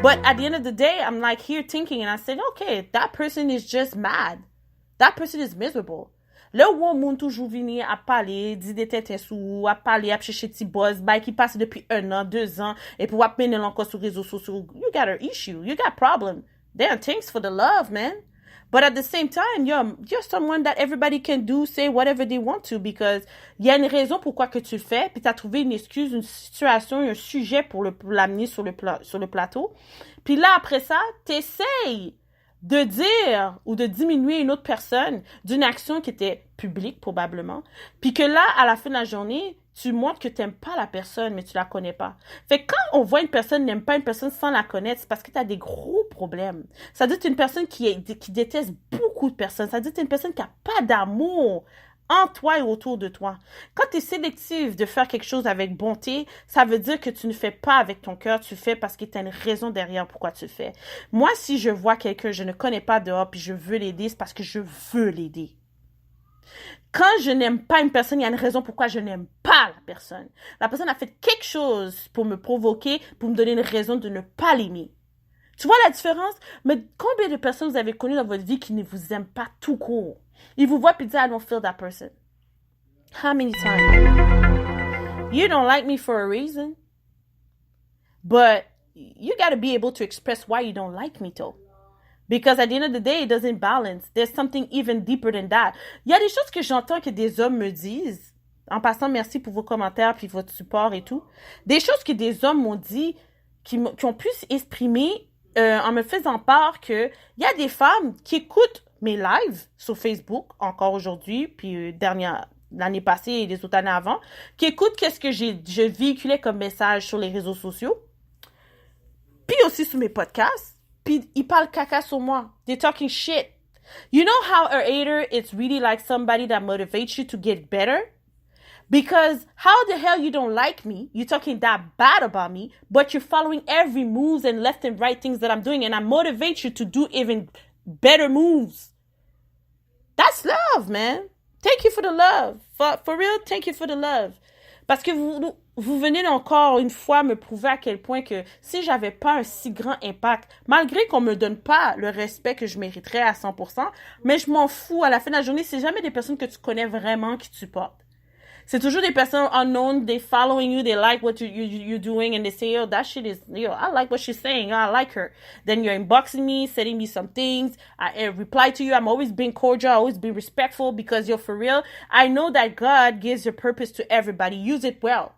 But at the end of the day, I'm like here thinking and I said, okay, that person is just mad. That person is miserable. Là où on moun toujours vini à parler, dit des têtes sous, à parler, à chercher petit buzz, qui passe depuis 1 an, 2 ans, et pour mener encore sur les réseaux sociaux, you got an issue, you got problem. Damn, thanks for the love, man. But at the same time, you're someone that everybody can do, say whatever they want to, because il y a une raison pourquoi que tu le fais, puis t'as trouvé une excuse, une situation, un sujet pour l'amener sur le plateau. Puis là, après ça, t'essayes de dire ou de diminuer une autre personne d'une action qui était publique, probablement. Puis que là, à la fin de la journée, tu montres que tu n'aimes pas la personne, mais tu la connais pas. Fait que quand on voit une personne n'aime pas une personne sans la connaître, c'est parce que tu as des gros problèmes. Ça veut dire que tu es une personne qui déteste beaucoup de personnes. Ça veut dire que tu es une personne qui n'a pas d'amour en toi et autour de toi. Quand tu es sélective de faire quelque chose avec bonté, ça veut dire que tu ne fais pas avec ton cœur, tu fais parce que tu as une raison derrière pourquoi tu le fais. Moi, si je vois quelqu'un, je ne connais pas dehors, puis je veux l'aider, c'est parce que je veux l'aider. Quand je n'aime pas une personne, il y a une raison pourquoi je n'aime pas la personne. La personne a fait quelque chose pour me provoquer, pour me donner une raison de ne pas l'aimer. Tu vois la différence? Mais combien de personnes vous avez connues dans votre vie qui ne vous aiment pas tout court? Ils vous voient et disent, I don't feel that person. How many times? You don't like me for a reason. But you got to be able to express why you don't like me, though. Because at the end of the day, it doesn't balance. There's something even deeper than that. Il y a des choses que j'entends que des hommes me disent. En passant, merci pour vos commentaires puis votre support et tout. Des choses que des hommes m'ont dit, qui ont pu s'exprimer en me faisant part que il y a des femmes qui écoutent mes lives sur Facebook, encore aujourd'hui, puis l'année passée et les autres années avant, qui écoutent qu'est-ce que je véhiculais comme message sur les réseaux sociaux, puis aussi sur mes podcasts, puis ils parlent caca sur moi. They're talking shit. You know how a hater is really like somebody that motivates you to get better? Because how the hell you don't like me, you're talking that bad about me, but you're following every moves and left and right things that I'm doing, and I motivate you to do even better moves. That's love, man. Thank you for the love. For real, thank you for the love. Parce que vous venez encore une fois me prouver à quel point que si j'avais pas un si grand impact, malgré qu'on me donne pas le respect que je mériterais à 100%, mais je m'en fous. À la fin de la journée, c'est jamais des personnes que tu connais vraiment qui te supportent. C'est toujours des personnes unknown, they following you, they like what you're doing, and they say, yo, that shit is, yo, I like what she's saying, I like her. Then you're inboxing me, sending me some things, I reply to you, I'm always being cordial, always being respectful, because you're for real. I know that God gives a purpose to everybody, use it well.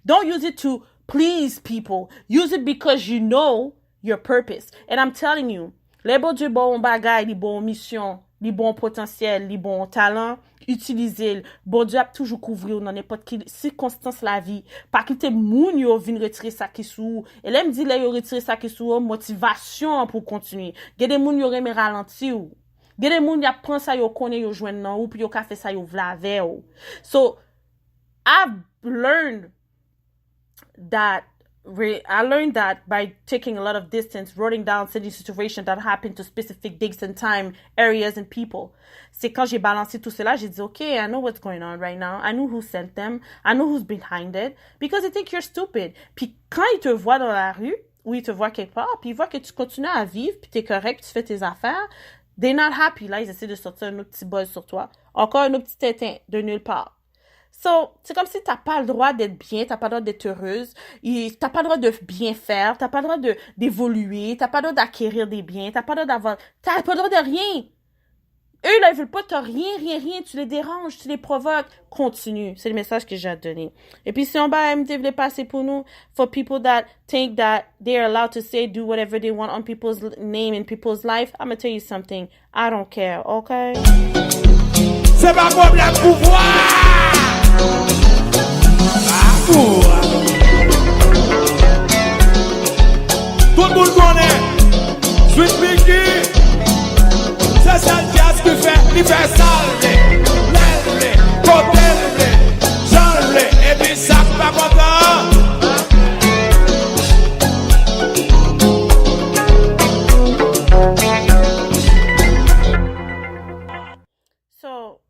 Don't use it to please people, use it because you know your purpose. And I'm telling you, les bons dieux bon bagay, les bons missions, les bons potentiels, les bons talents, utilisez-le. Bon Dieu a toujours couvrir dans n'importe quelle circonstance la vie. Pas quitter moun yo vin retirer ça qui sou. Et là me dit là yo retirer ça qui sou motivation pour continuer. Gade moun yo reme ralenti ou. Gade moun y a prend ça yo connaît yo joindre nan ou puis yo ka fait ça yo vla avec ou. So I've learned that by taking a lot of distance, writing down certain situations that happened to specific dates and time, areas and people. C'est quand j'ai balancé tout cela, j'ai dit, okay, I know what's going on right now. I know who sent them. I know who's behind it. Because they think you're stupid. Puis quand ils te voient dans la rue, ou ils te voient quelque part, puis ils voient que tu continues à vivre, puis t'es correct, puis tu fais tes affaires, they're not happy. Là, ils essaient de sortir un autre petit buzz sur toi. Encore un autre petit tétin de nulle part. So, c'est comme si t'as pas le droit d'être bien, t'as pas le droit d'être heureuse, t'as pas le droit de bien faire, t'as pas le droit d'évoluer, t'as pas le droit d'acquérir des biens, t'as pas le droit t'as pas le droit de rien. Eux, là, ils veulent pas, t'as rien, tu les déranges, tu les provoques. Continue. C'est le message que j'ai à donner. Et puis, si on va MT voulait passer pour nous, for people that think that they are allowed to say, do whatever they want on people's name and people's life, I'm gonna tell you something. I don't care, okay? C'est pas problème pouvoir! Tout le monde connaît Sweet Mickey. C'est ça le jazz qui fait, il fait salver, l'aimer, côté j'enlever, et puis ça pas content. So,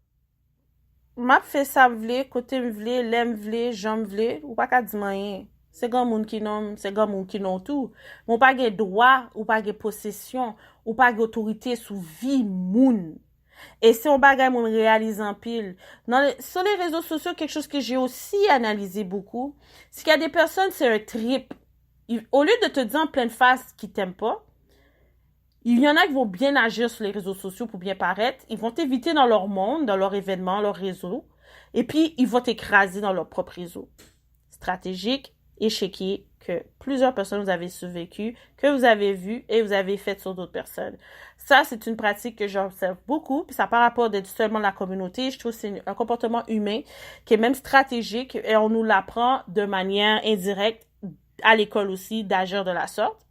m'a fait ça vle, côté vle, l'aime vle, j'aime vle, ou pas qu'à dire rien. C'est grand monde qui nomme, c'est grand monde qui non tout. Mon pas de droit, ou pas de possession, ou pas d'autorité sous vie moun. Et c'est un bagage mon réalise en pile. Sur les réseaux sociaux, quelque chose que j'ai aussi analysé beaucoup, c'est qu'il y a des personnes, c'est un trip. Au lieu de te dire en pleine face qu'ils t'aiment pas, il y en a qui vont bien agir sur les réseaux sociaux pour bien paraître. Ils vont t'éviter dans leur monde, dans leur événement, leur réseau. Et puis, ils vont t'écraser dans leur propre réseau. Stratégique, échiquier, que plusieurs personnes vous avez survécu, que vous avez vu et vous avez fait sur d'autres personnes. Ça, c'est une pratique que j'observe beaucoup, puis ça par rapport d'être seulement la communauté. Je trouve que c'est un comportement humain qui est même stratégique et on nous l'apprend de manière indirecte à l'école aussi d'agir de la sorte.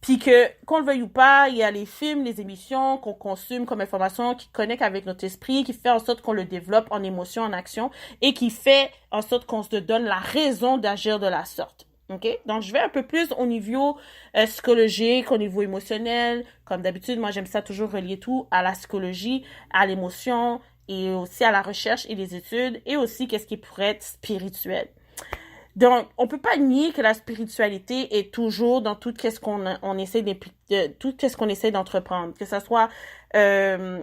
Puis qu'on le veuille ou pas, il y a les films, les émissions qu'on consomme comme information qui connectent avec notre esprit, qui fait en sorte qu'on le développe en émotion, en action, et qui fait en sorte qu'on se donne la raison d'agir de la sorte. OK? Donc, je vais un peu plus au niveau psychologique, au niveau émotionnel. Comme d'habitude, moi, j'aime ça toujours relier tout à la psychologie, à l'émotion, et aussi à la recherche et les études, et aussi qu'est-ce qui pourrait être spirituel. Donc, on peut pas nier que la spiritualité est toujours dans tout ce qu'on essaie tout ce qu'on essaie d'entreprendre, que ce soit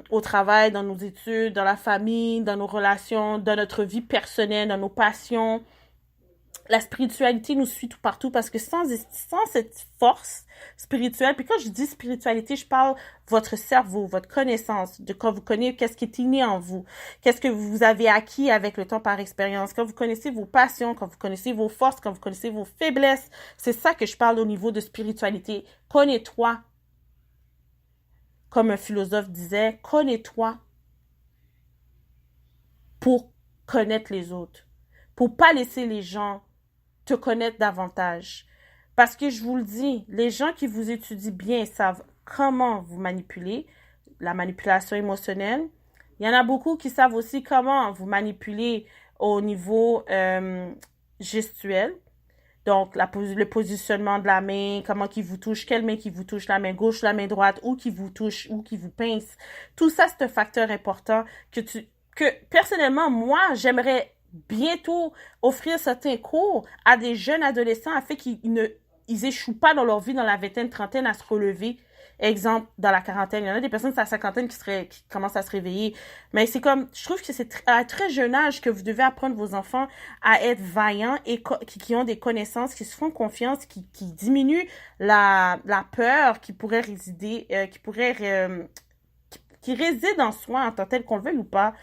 au travail, dans nos études, dans la famille, dans nos relations, dans notre vie personnelle, dans nos passions. La spiritualité nous suit tout partout parce que sans cette force spirituelle, puis quand je dis spiritualité, je parle votre cerveau, votre connaissance, de quand vous connaissez qu'est-ce qui est inné en vous, qu'est-ce que vous avez acquis avec le temps par expérience, quand vous connaissez vos passions, quand vous connaissez vos forces, quand vous connaissez vos faiblesses. C'est ça que je parle au niveau de spiritualité. Connais-toi. Comme un philosophe disait, connais-toi pour connaître les autres, pour pas laisser les gens te connaître davantage. Parce que je vous le dis, les gens qui vous étudient bien savent comment vous manipuler, la manipulation émotionnelle. Il y en a beaucoup qui savent aussi comment vous manipuler au niveau gestuel. Donc, le positionnement de la main, comment qui vous touche, quelle main qui vous touche, la main gauche, la main droite, où qui vous touche, où qui vous pince. Tout ça, c'est un facteur important que personnellement, moi, j'aimerais bientôt offrir certains cours à des jeunes adolescents afin qu'ils échouent pas dans leur vie dans la vingtaine, trentaine à se relever. Exemple, dans la quarantaine, il y en a des personnes à la cinquantaine qui commencent à se réveiller. Mais c'est comme, je trouve que c'est à un très jeune âge que vous devez apprendre vos enfants à être vaillants et qui ont des connaissances, qui se font confiance, qui diminuent la peur qui pourrait résider, qui réside en soi en tant tel qu'on le veuille ou pas,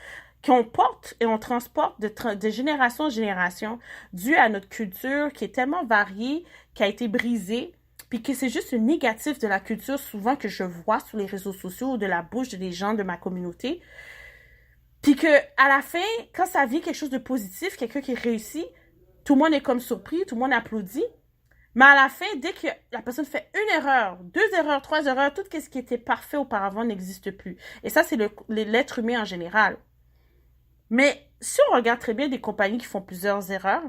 qu'on porte et on transporte de génération en génération, dû à notre culture qui est tellement variée, qui a été brisée, puis que c'est juste le négatif de la culture souvent que je vois sur les réseaux sociaux ou de la bouche des gens de ma communauté. Puis que à la fin, quand ça vient quelque chose de positif, quelqu'un qui réussit, tout le monde est comme surpris, tout le monde applaudit. Mais à la fin, dès que la personne fait une erreur, 2 erreurs, 3 erreurs, tout ce qui était parfait auparavant n'existe plus. Et ça, c'est l'être humain en général. Mais si on regarde très bien des compagnies qui font plusieurs erreurs,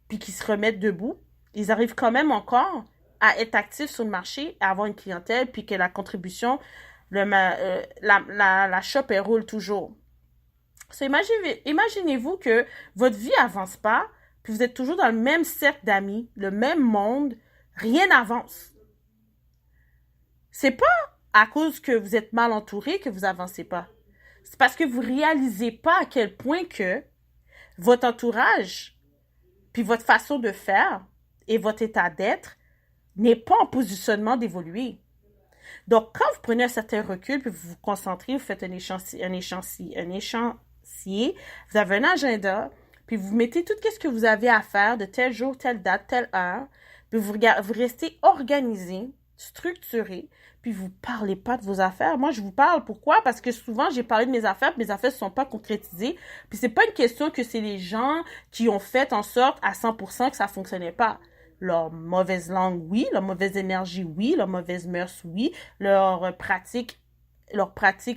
puis qui se remettent debout, ils arrivent quand même encore à être actifs sur le marché, à avoir une clientèle, puis que la contribution, la shop, elle roule toujours. Imaginez-vous que votre vie avance pas, puis vous êtes toujours dans le même cercle d'amis, le même monde, rien n'avance. C'est pas à cause que vous êtes mal entouré que vous avancez pas. C'est parce que vous réalisez pas à quel point que votre entourage, puis votre façon de faire et votre état d'être n'est pas en positionnement d'évoluer. Donc, quand vous prenez un certain recul, puis vous vous concentrez, vous faites un échéancier, vous avez un agenda, puis vous mettez tout ce que vous avez à faire de tel jour, telle date, telle heure, puis vous restez organisé, structuré, puis vous parlez pas de vos affaires. Moi, je vous parle. Pourquoi? Parce que souvent, j'ai parlé de mes affaires, puis mes affaires ne sont pas concrétisées. Puis c'est pas une question que c'est les gens qui ont fait en sorte à 100% que ça fonctionnait pas. Leur mauvaise langue, oui. Leur mauvaise énergie, oui. Leur mauvaise mœurs, oui. Leur pratique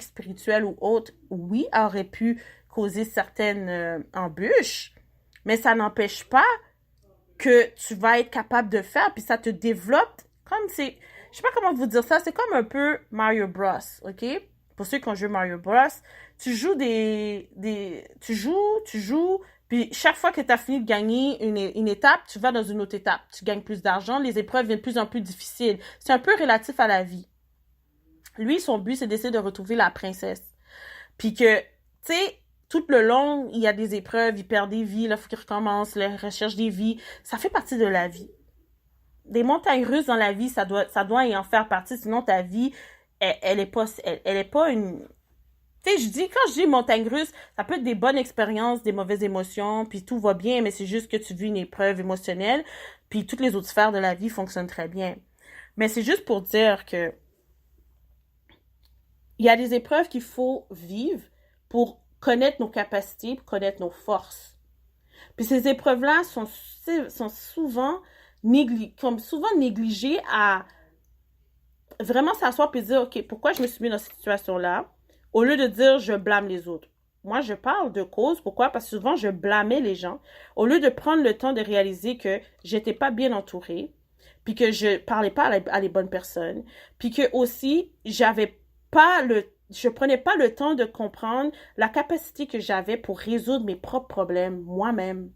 spirituelle ou autre, oui, aurait pu causer certaines embûches. Mais ça n'empêche pas que tu vas être capable de faire, puis ça te développe comme c'est... Je sais pas comment vous dire ça, c'est comme un peu Mario Bros, ok? Pour ceux qui ont joué Mario Bros, tu joues Puis chaque fois que tu as fini de gagner une étape, tu vas dans une autre étape. Tu gagnes plus d'argent, les épreuves viennent de plus en plus difficiles. C'est un peu relatif à la vie. Lui, son but, c'est d'essayer de retrouver la princesse. Puis que, tu sais, tout le long, il y a des épreuves, il perd des vies, là, il faut qu'il recommence, la recherche des vies. Ça fait partie de la vie. Des montagnes russes dans la vie, ça doit y en faire partie, sinon ta vie, elle est pas une... Tu sais, quand je dis montagne russe, ça peut être des bonnes expériences, des mauvaises émotions, puis tout va bien, mais c'est juste que tu vis une épreuve émotionnelle, puis toutes les autres sphères de la vie fonctionnent très bien. Mais c'est juste pour dire que il y a des épreuves qu'il faut vivre pour connaître nos capacités, pour connaître nos forces. Puis ces épreuves-là sont souvent négligées à vraiment s'asseoir et dire, OK, pourquoi je me suis mis dans cette situation-là? Au lieu de dire, je blâme les autres. Moi, je parle de cause. Pourquoi? Parce que souvent, je blâmais les gens. Au lieu de prendre le temps de réaliser que j'étais pas bien entourée, puis que je parlais pas à les bonnes personnes, puis que aussi, je prenais pas le temps de comprendre la capacité que j'avais pour résoudre mes propres problèmes moi-même.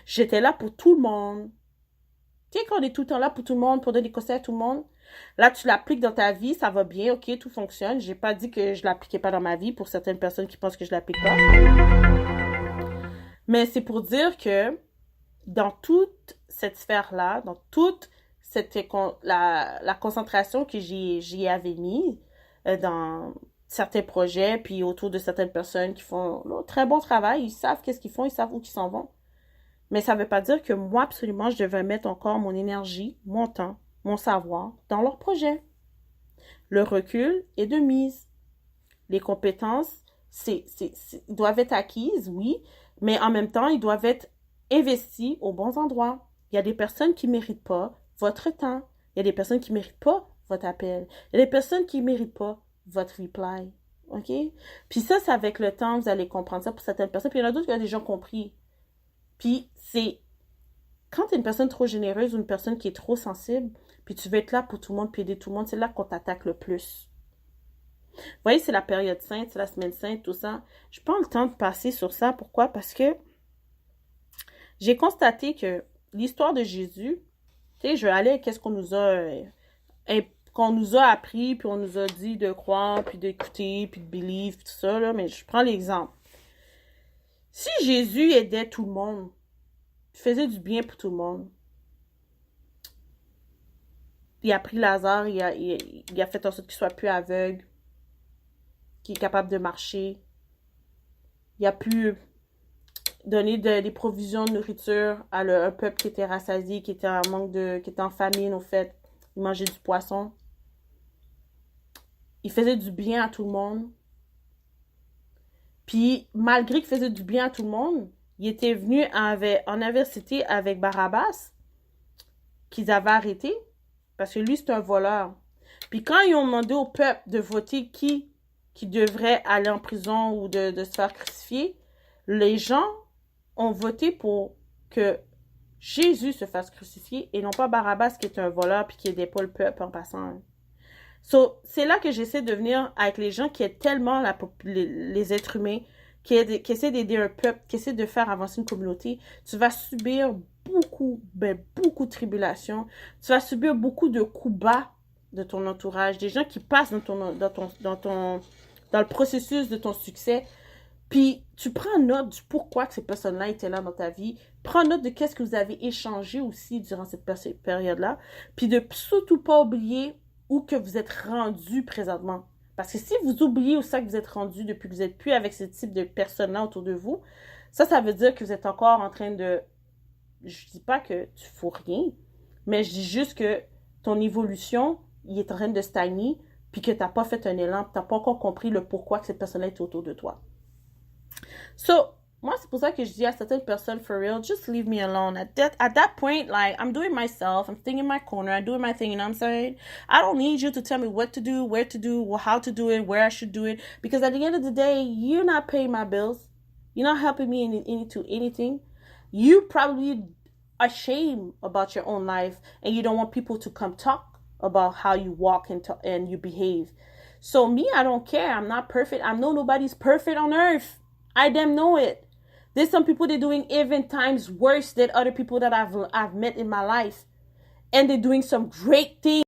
J'étais là pour tout le monde. Tu sais, quand on est tout le temps là pour tout le monde, pour donner des conseils à tout le monde, là, tu l'appliques dans ta vie, ça va bien, ok, tout fonctionne. J'ai pas dit que je l'appliquais pas dans ma vie pour certaines personnes qui pensent que je l'applique pas. Mais c'est pour dire que dans toute cette sphère-là, dans toute la concentration que j'y avais mise dans certains projets, puis autour de certaines personnes qui font un très bon travail, ils savent qu'est-ce qu'ils font, ils savent où ils s'en vont. Mais ça ne veut pas dire que moi, absolument, je devais mettre encore mon énergie, mon temps, mon savoir dans leur projet. Le recul est de mise. Les compétences, doivent être acquises, oui, mais en même temps, ils doivent être investis aux bons endroits. Il y a des personnes qui ne méritent pas votre temps. Il y a des personnes qui ne méritent pas votre appel. Il y a des personnes qui ne méritent pas votre reply. OK? Puis ça, c'est avec le temps, vous allez comprendre ça pour certaines personnes. Puis il y en a d'autres qui ont déjà compris. Puis c'est quand tu es une personne trop généreuse ou une personne qui est trop sensible, puis tu veux être là pour tout le monde, puis aider tout le monde, c'est là qu'on t'attaque le plus. Vous voyez, c'est la période sainte, c'est la semaine sainte, tout ça. Je prends le temps de passer sur ça. Pourquoi? Parce que j'ai constaté que l'histoire de Jésus, tu sais, je vais aller à qu'est-ce qu'on nous a appris, puis on nous a dit de croire, puis d'écouter, puis de believe, tout ça, là, mais je prends l'exemple. Si Jésus aidait tout le monde, faisait du bien pour tout le monde, il a pris Lazare, il a fait en sorte qu'il soit plus aveugle, qu'il est capable de marcher, il a pu donner des provisions de nourriture à un peuple qui était rassasié, qui était qui était en famine, au fait, il mangeait du poisson. Il faisait du bien à tout le monde. Puis, malgré qu'il faisait du bien à tout le monde, il était venu en adversité avec Barabbas, qu'ils avaient arrêté, parce que lui, c'est un voleur. Puis quand ils ont demandé au peuple de voter qui devrait aller en prison ou de se faire crucifier, les gens ont voté pour que Jésus se fasse crucifier et non pas Barabbas qui est un voleur puis qui aidait pas le peuple en passant. C'est là que j'essaie de venir avec les gens qui aident tellement les êtres humains, qui essaient d'aider un peuple, qui essaient de faire avancer une communauté. Tu vas subir beaucoup de tribulations. Tu vas subir beaucoup de coups bas de ton entourage, des gens qui passent dans le processus de ton succès. Puis, tu prends note du pourquoi que ces personnes-là étaient là dans ta vie. Prends note de qu'est-ce que vous avez échangé aussi durant cette période-là. Puis, de surtout pas oublier où que vous êtes rendu présentement. Parce que si vous oubliez où ça que vous êtes rendu depuis que vous n'êtes plus avec ce type de personnes-là autour de vous, ça veut dire que vous êtes encore en train de... Je dis pas que tu fous rien, mais je dis juste que ton évolution, il est en train de stagner, puis que tu n'as pas fait un élan, tu n'as pas encore compris le pourquoi que cette personne-là est autour de toi. So, moi, c'est pour ça que je dis à certaines personnes, for real, just leave me alone. At that point, like, I'm doing myself, I'm staying in my corner, I'm doing my thing, you know what I'm saying? I don't need you to tell me what to do, where to do, how to do it, where I should do it, because at the end of the day, you're not paying my bills. You're not helping me into anything. You probably are ashamed about your own life, and you don't want people to come talk about how you walk and you behave. So me, I don't care. I'm not perfect. I know nobody's perfect on earth. I damn know it. There's some people they're doing even times worse than other people that I've met in my life. And they're doing some great things.